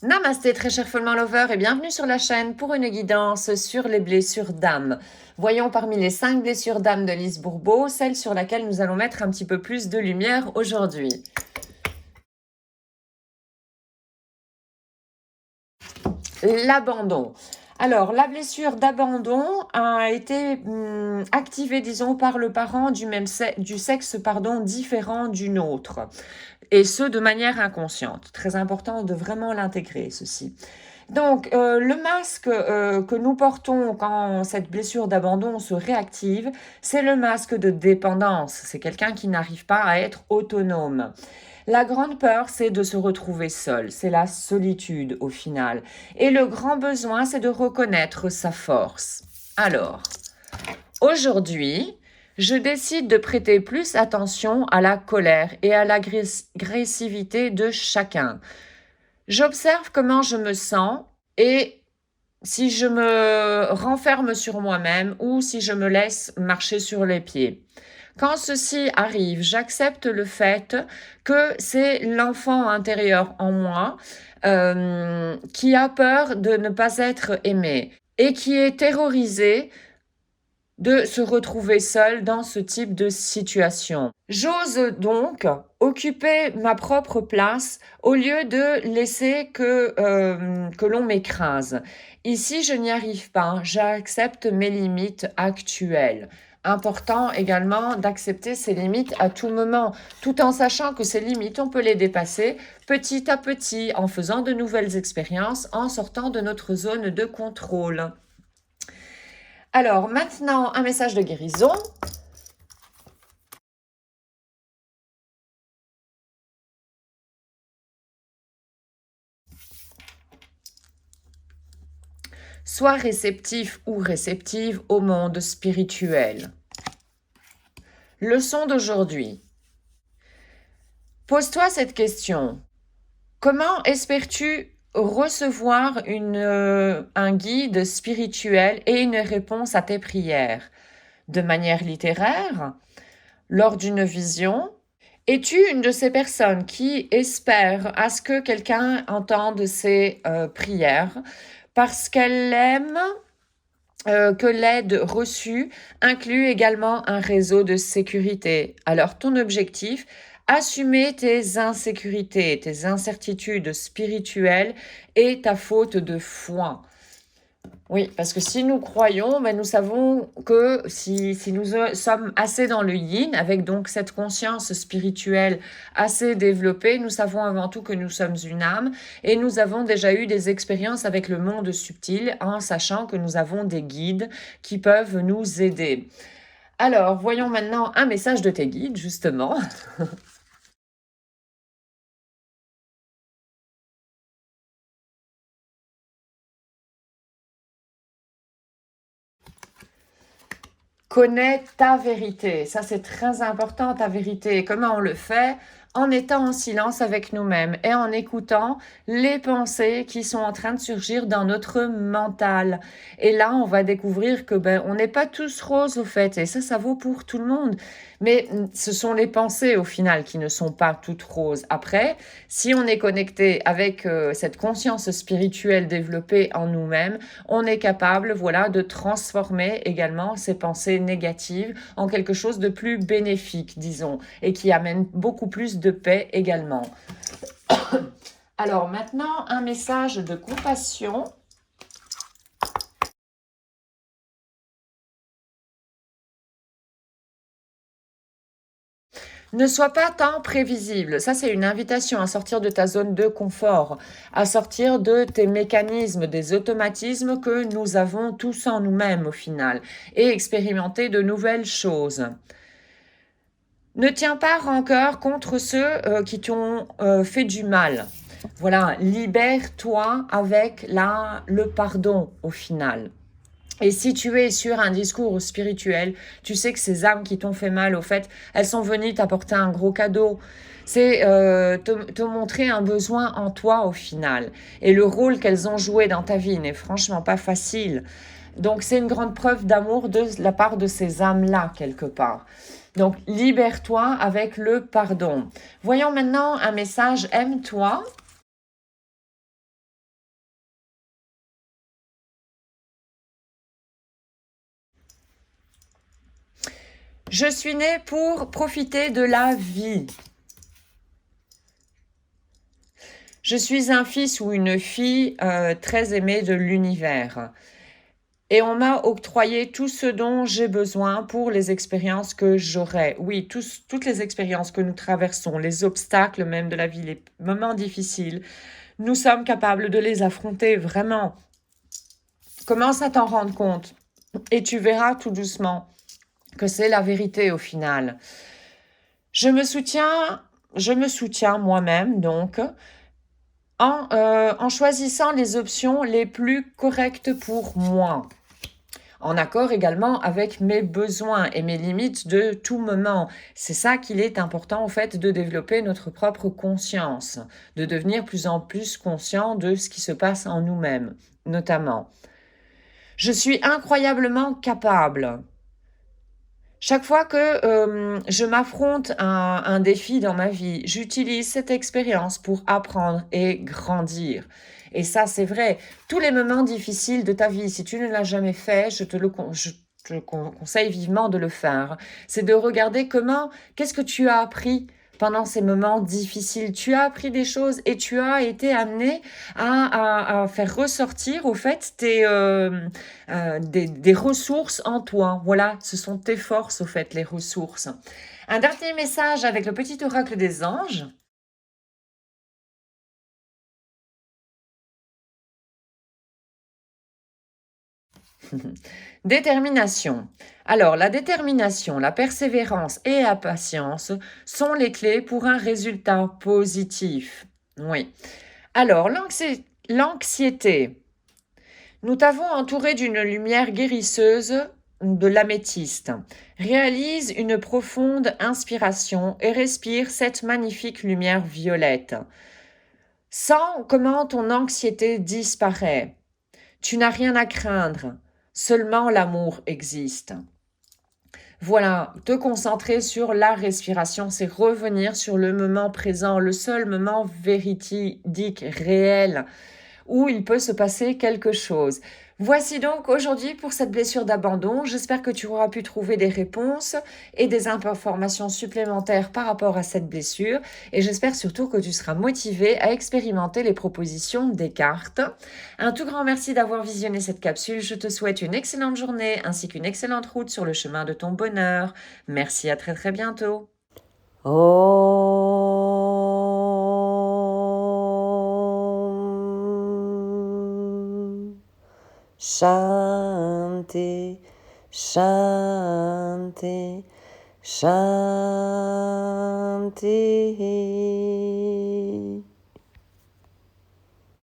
Namasté très cher Follement Lover et bienvenue sur la chaîne pour une guidance sur les blessures d'âme. Voyons parmi les 5 blessures d'âme de Lise Bourbeau, celle sur laquelle nous allons mettre un petit peu plus de lumière aujourd'hui. L'abandon. Alors, la blessure d'abandon a été activée, disons, par le parent du sexe différent d'une autre. Et ce, de manière inconsciente. Très important de vraiment l'intégrer, ceci. Donc, le masque que nous portons quand cette blessure d'abandon se réactive, c'est le masque de dépendance. C'est quelqu'un qui n'arrive pas à être autonome. La grande peur, c'est de se retrouver seul. C'est la solitude au final. Et le grand besoin, c'est de reconnaître sa force. Alors, aujourd'hui, je décide de prêter plus attention à la colère et à l'agressivité de chacun. J'observe comment je me sens et si je me renferme sur moi-même ou si je me laisse marcher sur les pieds. Quand ceci arrive, j'accepte le fait que c'est l'enfant intérieur en moi qui a peur de ne pas être aimé et qui est terrorisé de se retrouver seul dans ce type de situation. J'ose donc occuper ma propre place au lieu de laisser que l'on m'écrase. Ici, je n'y arrive pas. J'accepte mes limites actuelles. Important également d'accepter ses limites à tout moment, tout en sachant que ces limites, on peut les dépasser petit à petit, en faisant de nouvelles expériences, en sortant de notre zone de contrôle. Alors, maintenant, un message de guérison. Sois réceptif ou réceptive au monde spirituel. Leçon d'aujourd'hui. Pose-toi cette question. Comment espères-tu recevoir un guide spirituel et une réponse à tes prières? De manière littéraire? Lors d'une vision? Es-tu une de ces personnes qui espèrent à ce que quelqu'un entende ses prières parce qu'elle aime que l'aide reçue inclut également un réseau de sécurité? Alors ton objectif, assumer tes insécurités, tes incertitudes spirituelles et ta faute de foi. Oui, parce que si nous croyons, nous savons que si nous sommes assez dans le yin, avec donc cette conscience spirituelle assez développée, nous savons avant tout que nous sommes une âme et nous avons déjà eu des expériences avec le monde subtil en sachant que nous avons des guides qui peuvent nous aider. Alors, voyons maintenant un message de tes guides, justement. Connais ta vérité. Ça, c'est très important, ta vérité. Comment on le fait? En étant en silence avec nous-mêmes et en écoutant les pensées qui sont en train de surgir dans notre mental. Et là, on va découvrir que on n'est pas tous roses au fait. Et ça vaut pour tout le monde. Mais ce sont les pensées au final qui ne sont pas toutes roses. Après, si on est connecté avec cette conscience spirituelle développée en nous-mêmes, on est capable, voilà, de transformer également ces pensées négatives en quelque chose de plus bénéfique, disons, et qui amène beaucoup plus de paix également. Alors maintenant, un message de compassion. Ne sois pas tant prévisible. Ça, c'est une invitation à sortir de ta zone de confort, à sortir de tes mécanismes, des automatismes que nous avons tous en nous-mêmes au final, et expérimenter de nouvelles choses. Ne tiens pas rancœur contre ceux qui t'ont fait du mal. Voilà, libère-toi avec le pardon au final. Et si tu es sur un discours spirituel, tu sais que ces âmes qui t'ont fait mal, au fait, elles sont venues t'apporter un gros cadeau. C'est te montrer un besoin en toi au final. Et le rôle qu'elles ont joué dans ta vie n'est franchement pas facile. Donc c'est une grande preuve d'amour de la part de ces âmes-là, quelque part. Donc libère-toi avec le pardon. Voyons maintenant un message aime-toi. Je suis née pour profiter de la vie. Je suis un fils ou une fille très aimée de l'univers. Et on m'a octroyé tout ce dont j'ai besoin pour les expériences que j'aurai. Oui, toutes les expériences que nous traversons, les obstacles même de la vie, les moments difficiles, nous sommes capables de les affronter vraiment. Commence à t'en rendre compte et tu verras tout doucement que c'est la vérité au final. Je me soutiens moi-même donc en choisissant les options les plus correctes pour moi, en accord également avec mes besoins et mes limites de tout moment. C'est ça qu'il est important en fait de développer notre propre conscience, de devenir plus en plus conscient de ce qui se passe en nous-mêmes, notamment. Je suis incroyablement capable. Chaque fois que je m'affronte à un défi dans ma vie, j'utilise cette expérience pour apprendre et grandir. Et ça, c'est vrai. Tous les moments difficiles de ta vie, si tu ne l'as jamais fait, je te conseille vivement de le faire. C'est de regarder qu'est-ce que tu as appris pendant ces moments difficiles. Tu as appris des choses et tu as été amené à faire ressortir, au fait, des ressources en toi. Voilà, ce sont tes forces, au fait, les ressources. Un dernier message avec le petit oracle des anges. Détermination. Alors, la détermination, la persévérance et la patience sont les clés pour un résultat positif. Oui. Alors, l'anxiété. Nous t'avons entouré d'une lumière guérisseuse de l'améthyste. Réalise une profonde inspiration et respire cette magnifique lumière violette. Sens comment ton anxiété disparaît. Tu n'as rien à craindre, seulement l'amour existe. Voilà, te concentrer sur la respiration, c'est revenir sur le moment présent, le seul moment véridique, réel, où il peut se passer quelque chose. Voici donc aujourd'hui pour cette blessure d'abandon. J'espère que tu auras pu trouver des réponses et des informations supplémentaires par rapport à cette blessure. Et j'espère surtout que tu seras motivé à expérimenter les propositions des cartes. Un tout grand merci d'avoir visionné cette capsule. Je te souhaite une excellente journée ainsi qu'une excellente route sur le chemin de ton bonheur. Merci, à très très bientôt. Shanti, Shanti, Shanti.